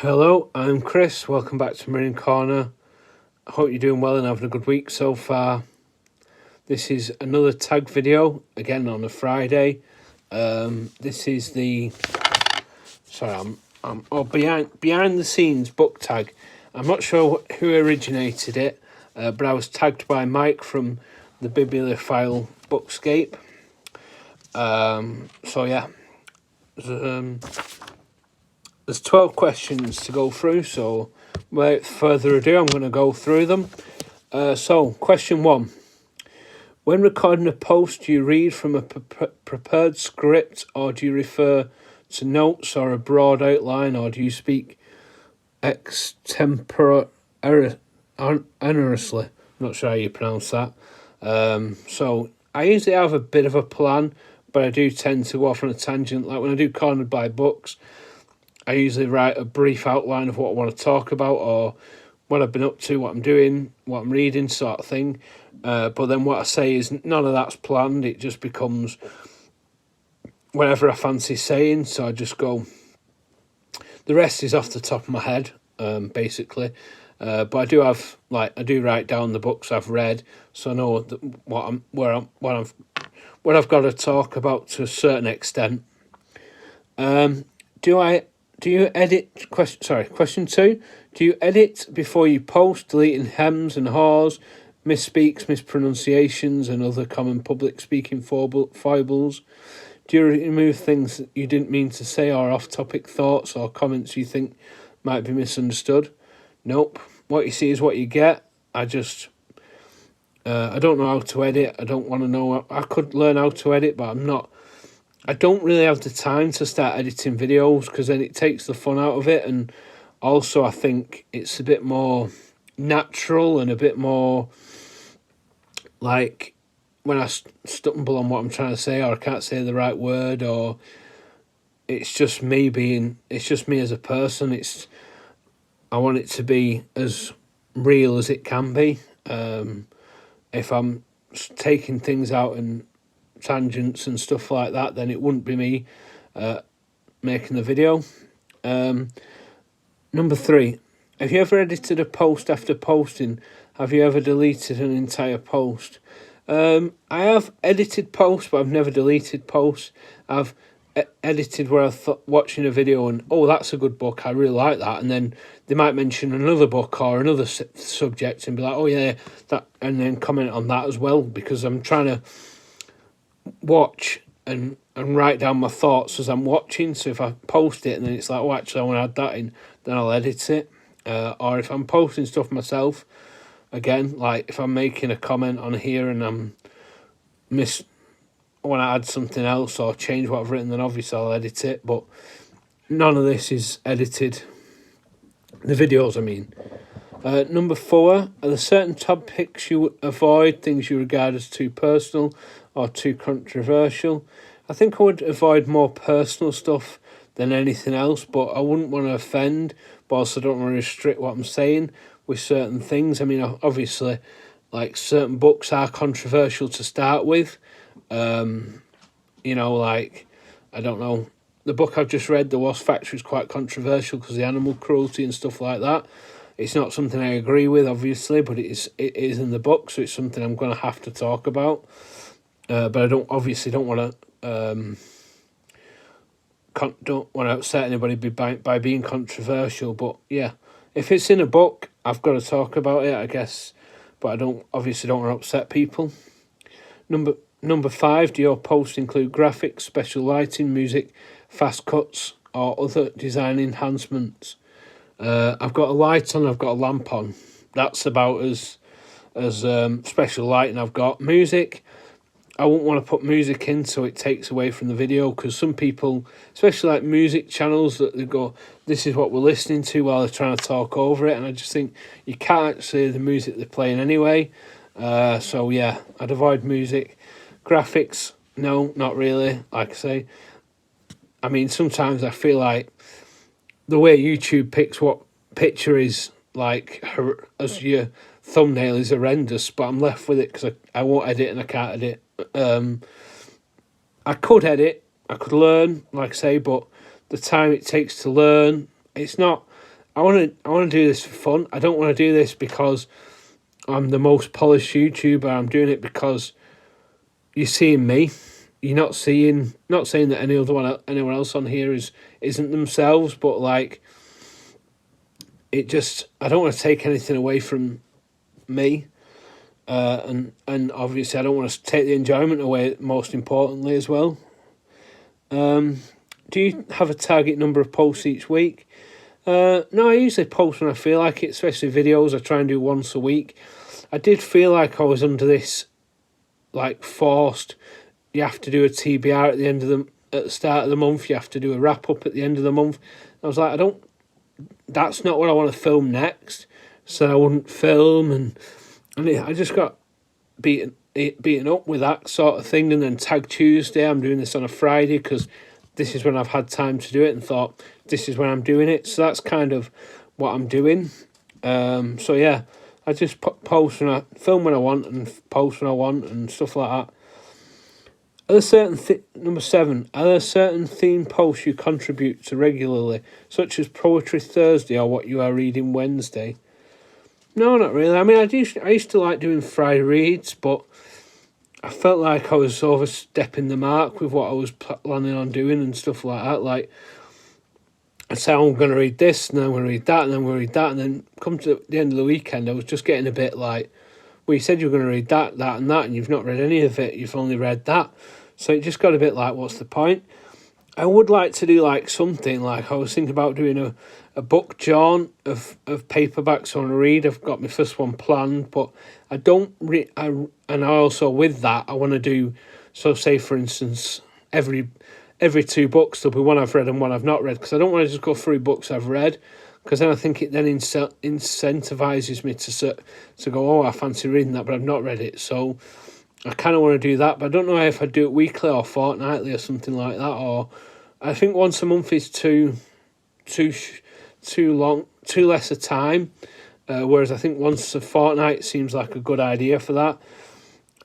Hello, I'm Chris. Welcome back to Marine Corner. I hope you're doing well and having a good week so far. This is another tag video, again on a Friday. This is the behind the scenes book tag. I'm not sure who originated it, but I was tagged by Mike from the Bibliophile Bookscape. There's 12 questions to go through, so without further ado, I'm going to go through them. So, question 1. When recording a post, do you read from a prepared script, or do you refer to notes or a broad outline, or do you speak extemporaneously? I'm not sure how you pronounce that. So, I usually have a bit of a plan, but I do tend to go off on a tangent. Like when I do Cornered by Books, I usually write a brief outline of what I want to talk about or what I've been up to, what I'm doing, what I'm reading, sort of thing. But then what I say is none of that's planned. It just becomes whatever I fancy saying. So I just go. The rest is off the top of my head, basically. But I do have I do write down the books I've read, so I know what I've got to talk about to a certain extent. Do you edit? Question 2. Do you edit before you post, deleting hems and haws, misspeaks, mispronunciations, and other common public speaking foibles? Do you remove things that you didn't mean to say, or off-topic thoughts or comments you think might be misunderstood? Nope. What you see is what you get. I don't know how to edit. I don't want to know. I could learn how to edit, but I don't really have the time to start editing videos because then it takes the fun out of it, and also I think it's a bit more natural and a bit more like when I stumble on what I'm trying to say, or I can't say the right word, or it's just me as a person. I want it to be as real as it can be. If I'm taking things out and tangents and stuff like that, then it wouldn't be me making the video. Number 3, have you ever edited a post after posting? Have you ever deleted an entire post? I have edited posts, but I've never deleted posts. I've edited where I thought watching a video and, oh, that's a good book, I really like that, and then they might mention another book or another subject and be like, oh yeah, that, and then comment on that as well, because I'm trying to watch and write down my thoughts as I'm watching. So if I post it and then it's like, oh, actually I want to add that in, then I'll edit it. Or if I'm posting stuff myself, again, like if I'm making a comment on here and I want to add something else or change what I've written, then obviously I'll edit it. But none of this is edited. The videos, I mean. Number 4, are there certain topics you avoid, things you regard as too personal or too controversial? I think I would avoid more personal stuff than anything else, but I wouldn't want to offend, but also don't want to restrict what I'm saying with certain things. I mean, obviously, like certain books are controversial to start with. Like, I don't know, the book I've just read, The Wasp Factory, is quite controversial because of the animal cruelty and stuff like that. It's not something I agree with, obviously, but it is in the book, so it's something I'm going to have to talk about. But I don't want to upset anybody by being controversial. But yeah, if it's in a book, I've got to talk about it, I guess. But I don't want to upset people. Number 5, do your posts include graphics, special lighting, music, fast cuts, or other design enhancements? I've got a light on, I've got a lamp on. That's about as special lighting I've got. Music, I wouldn't want to put music in so it takes away from the video, because some people, especially like music channels, that they go, this is what we're listening to while they're trying to talk over it, and I just think you can't actually hear the music they're playing anyway. So yeah, I'd avoid music. Graphics, no, not really. Like I say, I mean, sometimes I feel like the way YouTube picks what picture is like as your thumbnail is horrendous, but I'm left with it because I won't edit and I can't edit. I could edit, I could learn, like I say, but the time it takes to learn, it's not I want to do this for fun. I don't want to do this because I'm the most polished YouTuber. I'm doing it because you're seeing me. You're not saying that anyone else on here isn't themselves, but like, I don't want to take anything away from me, and obviously I don't want to take the enjoyment away. Most importantly, as well. Do you have a target number of posts each week? No, I usually post when I feel like it, especially videos. I try and do once a week. I did feel like I was under this, like, forced. You have to do a TBR at the start of the month. You have to do a wrap up at the end of the month. I was like, that's not what I want to film next. So I wouldn't film, and I just got beaten up with that sort of thing. And then Tag Tuesday, I'm doing this on a Friday because this is when I've had time to do it, and thought this is when I'm doing it. So that's kind of what I'm doing. So yeah, I just post when I film when I want and post when I want and stuff like that. Number 7, are there certain theme posts you contribute to regularly, such as Poetry Thursday or What You Are Reading Wednesday? No, not really. I mean, I used to like doing Friday reads, but I felt like I was overstepping the mark with what I was planning on doing and stuff like that. Like, I'd say, I'm going to read this, and then I'm going to read that, and then I'm going to read that, and then come to the end of the weekend, I was just getting a bit like, well, you said you were going to read that, and that, and you've not read any of it. You've only read that. So it just got a bit like, what's the point? I would like to do like something, like I was thinking about doing a book jaunt of paperbacks I want to read. I've got my first one planned, but I don't and I also, with that, I want to do, so say for instance, every 2 books there'll be one I've read and one I've not read, because I don't want to just go through books I've read, because then I think it then incentivizes me to go, oh, I fancy reading that, but I've not read it. So I kind of want to do that, but I don't know if I'd do it weekly or fortnightly or something like that. Or I think once a month is too long, too less a time. Whereas I think once a fortnight seems like a good idea for that.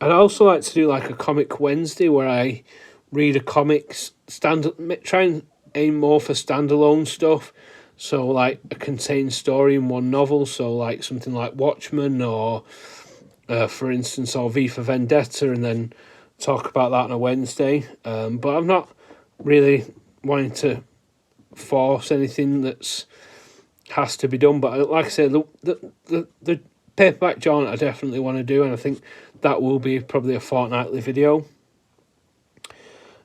I'd also like to do like a Comic Wednesday where I read a comic try and aim more for standalone stuff. So like a contained story in one novel. So like something like Watchmen or, for instance, or V for Vendetta, and then talk about that on a Wednesday. But I'm not really wanting to force anything that's has to be done. But like I said, the paperback jaunt I definitely want to do, and I think that will be probably a fortnightly video.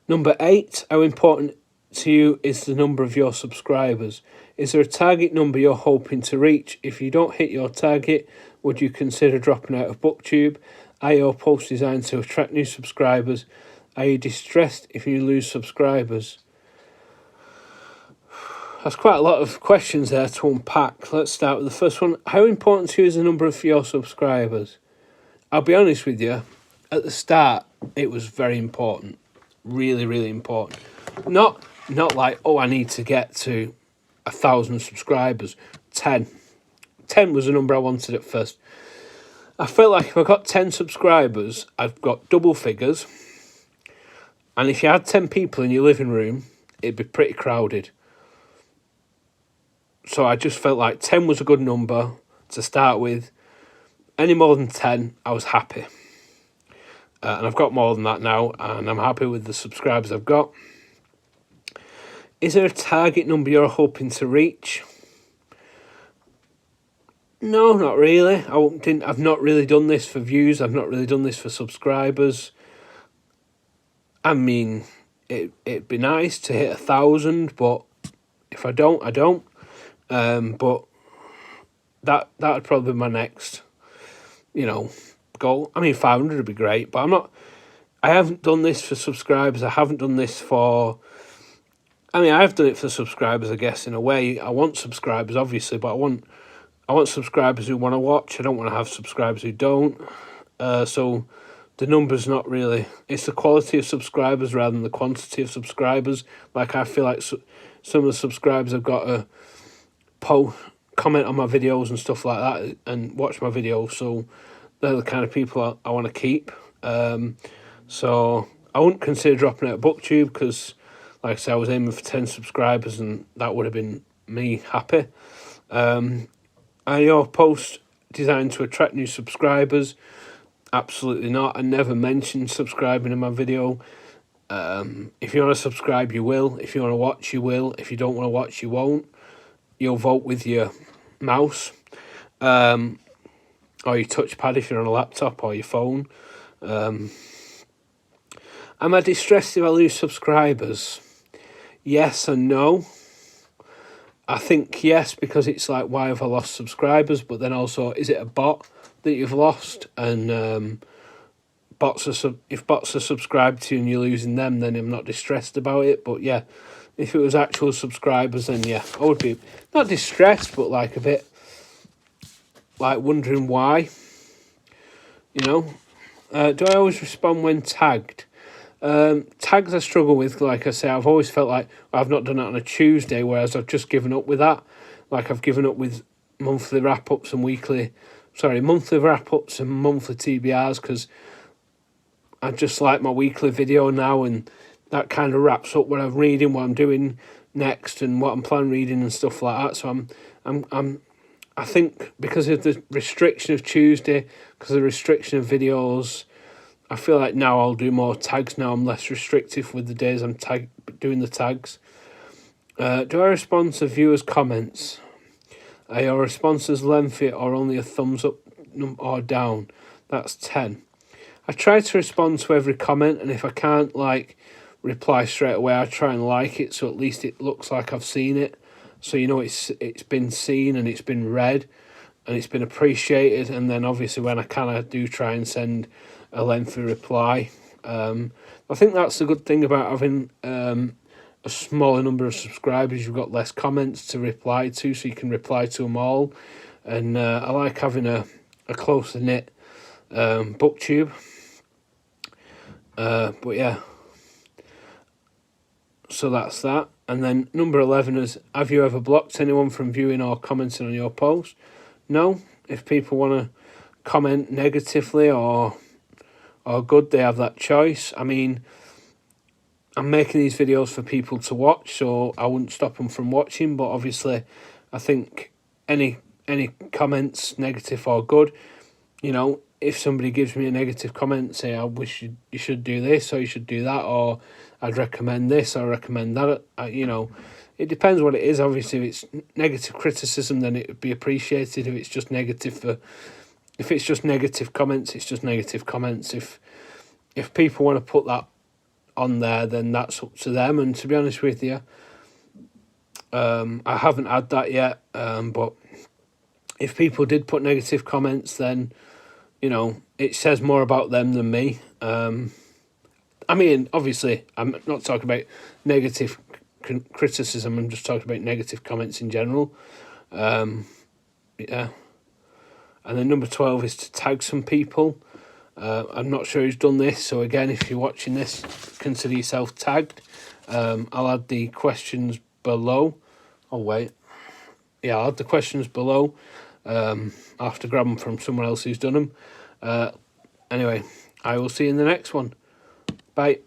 Number 8, how important to you is the number of your subscribers? Is there a target number you're hoping to reach? If you don't hit your target, would you consider dropping out of BookTube? Are your posts designed to attract new subscribers? Are you distressed if you lose subscribers? That's quite a lot of questions there to unpack. Let's start with the first one. How important to you is the number of your subscribers? I'll be honest with you, at the start, it was very important. Really, really important. Not like, oh, I need to get to 1,000 subscribers. 10 was the number I wanted at first. I felt like if I got 10 subscribers, I've got double figures. And if you had 10 people in your living room, it'd be pretty crowded. So I just felt like 10 was a good number to start with. Any more than 10, I was happy. And I've got more than that now, and I'm happy with the subscribers I've got. Is there a target number you're hoping to reach? No, not really. I've not really done this for views. I've not really done this for subscribers. I mean, it'd be nice to hit 1,000, but if I don't, I don't. But that would probably be my next, goal. I mean, 500 would be great, but I haven't done this for subscribers. I haven't done this for, I've done it for subscribers, I guess, in a way. I want subscribers, obviously, but I want subscribers who want to watch. I don't want to have subscribers who don't. So the number's not really, it's the quality of subscribers rather than the quantity of subscribers. Like, I feel like some of the subscribers have got to comment on my videos and stuff like that and watch my videos, so they're the kind of people I want to keep. So I wouldn't consider dropping out of BookTube because, like I said, I was aiming for 10 subscribers and that would have been me happy. Are your posts designed to attract new subscribers? Absolutely not. I never mentioned subscribing in my video. If you want to subscribe, you will. If you want to watch, you will. If you don't want to watch, you won't. You'll vote with your mouse, or your touchpad if you're on a laptop, or your phone. Am I distressed if I lose subscribers? Yes and no. I think yes, because it's like, why have I lost subscribers? But then also, is it a bot that you've lost? And if bots are subscribed to you and you're losing them, then I'm not distressed about it. But yeah, if it was actual subscribers, then yeah, I would be not distressed, but like a bit like wondering why. You know, do I always respond when tagged? Tags I struggle with. Like I say, I've always felt like I've not done it on a Tuesday, whereas I've just given up with that. Like I've given up with monthly wrap-ups and monthly wrap-ups and monthly TBRs, because I just like my weekly video now, and that kind of wraps up what I'm reading, what I'm doing next, and what I'm planning reading and stuff like that. So I think because of the restriction of Tuesday, because of the restriction of videos, I feel like now I'll do more tags now. I'm less restrictive with the days I'm doing the tags. Do I respond to viewers' comments? Are your responses lengthy or only a thumbs up or down? That's 10. I try to respond to every comment, and if I can't reply straight away, I try and like it, so at least it looks like I've seen it. So you know it's been seen and it's been read and it's been appreciated. And then obviously when I can, I do try and send a lengthy reply. I think that's the good thing about having a smaller number of subscribers. You've got less comments to reply to, so you can reply to them all. And I like having a closer knit BookTube. But yeah, so that's that. And then number 11 is, have you ever blocked anyone from viewing or commenting on your post? No. If people want to comment negatively or good, they have that choice. I mean, I'm making these videos for people to watch, so I wouldn't stop them from watching. But obviously, I think any comments, negative or good, you know, if somebody gives me a negative comment, say, I wish you should do this or you should do that, or I'd recommend this or recommend that, you know, it depends what it is. Obviously, if it's negative criticism, then it would be appreciated. If it's just negative comments, it's just negative comments. If people want to put that on there, then that's up to them. And to be honest with you, I haven't had that yet. But if people did put negative comments, then, you know, it says more about them than me. I mean, obviously, I'm not talking about negative criticism. I'm just talking about negative comments in general. Yeah. And then number 12 is to tag some people. I'm not sure who's done this. So again, if you're watching this, consider yourself tagged. I'll add the questions below. Oh, wait. Yeah, I'll add the questions below. I'll have to grab them from someone else who's done them. Anyway, I will see you in the next one. Bye.